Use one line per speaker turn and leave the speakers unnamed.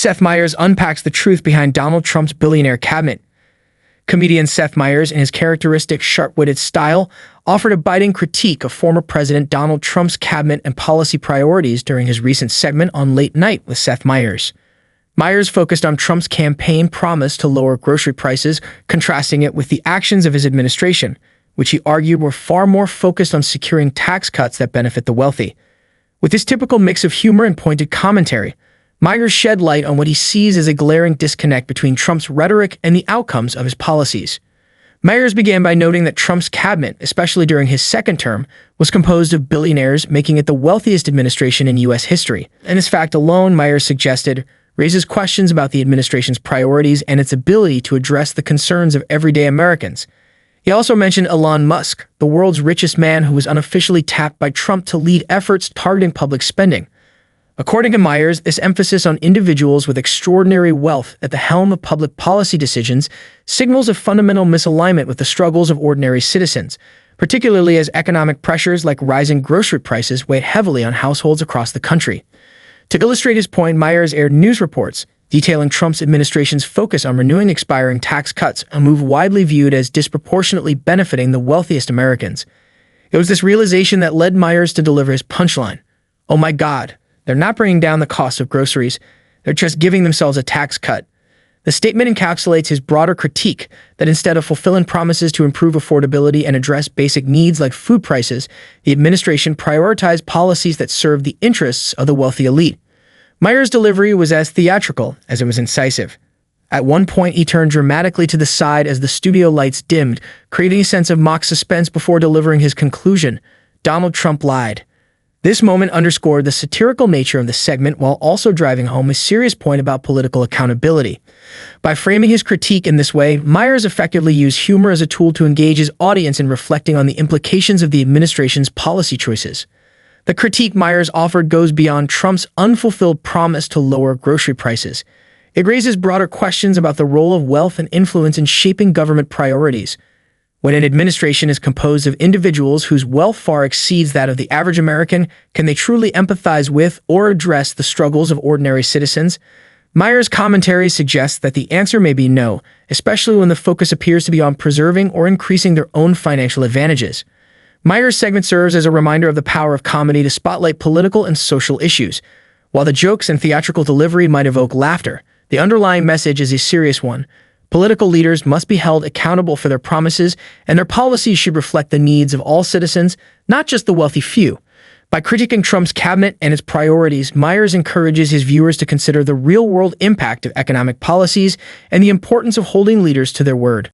Seth Meyers unpacks the truth behind Donald Trump's billionaire cabinet. Comedian Seth Meyers, in his characteristic sharp-witted style, offered a biting critique of former President Donald Trump's cabinet and policy priorities during his recent segment on Late Night with Seth Meyers. Meyers focused on Trump's campaign promise to lower grocery prices, contrasting it with the actions of his administration, which he argued were far more focused on securing tax cuts that benefit the wealthy. With his typical mix of humor and pointed commentary, Meyers shed light on what he sees as a glaring disconnect between Trump's rhetoric and the outcomes of his policies. Meyers began by noting that Trump's cabinet, especially during his second term, was composed of billionaires, making it the wealthiest administration in U.S. history. And this fact alone, Meyers suggested, raises questions about the administration's priorities and its ability to address the concerns of everyday Americans. He also mentioned Elon Musk, the world's richest man who was unofficially tapped by Trump to lead efforts targeting public spending. According to Meyers, this emphasis on individuals with extraordinary wealth at the helm of public policy decisions signals a fundamental misalignment with the struggles of ordinary citizens, particularly as economic pressures like rising grocery prices weigh heavily on households across the country. To illustrate his point, Meyers aired news reports detailing Trump's administration's focus on renewing expiring tax cuts, a move widely viewed as disproportionately benefiting the wealthiest Americans. It was this realization that led Meyers to deliver his punchline. "Oh my God, they're not bringing down the cost of groceries. They're just giving themselves a tax cut." The statement encapsulates his broader critique that instead of fulfilling promises to improve affordability and address basic needs like food prices, the administration prioritized policies that served the interests of the wealthy elite. Meyers' delivery was as theatrical as it was incisive. At one point, he turned dramatically to the side as the studio lights dimmed, creating a sense of mock suspense before delivering his conclusion: "Donald Trump lied." This moment underscored the satirical nature of the segment while also driving home a serious point about political accountability. By framing his critique in this way, Meyers effectively used humor as a tool to engage his audience in reflecting on the implications of the administration's policy choices. The critique Meyers offered goes beyond Trump's unfulfilled promise to lower grocery prices. It raises broader questions about the role of wealth and influence in shaping government priorities. When an administration is composed of individuals whose wealth far exceeds that of the average American, can they truly empathize with or address the struggles of ordinary citizens? Meyers' commentary suggests that the answer may be no, especially when the focus appears to be on preserving or increasing their own financial advantages. Meyers' segment serves as a reminder of the power of comedy to spotlight political and social issues. While the jokes and theatrical delivery might evoke laughter, the underlying message is a serious one. Political leaders must be held accountable for their promises, and their policies should reflect the needs of all citizens, not just the wealthy few. By critiquing Trump's cabinet and its priorities, Meyers encourages his viewers to consider the real-world impact of economic policies and the importance of holding leaders to their word.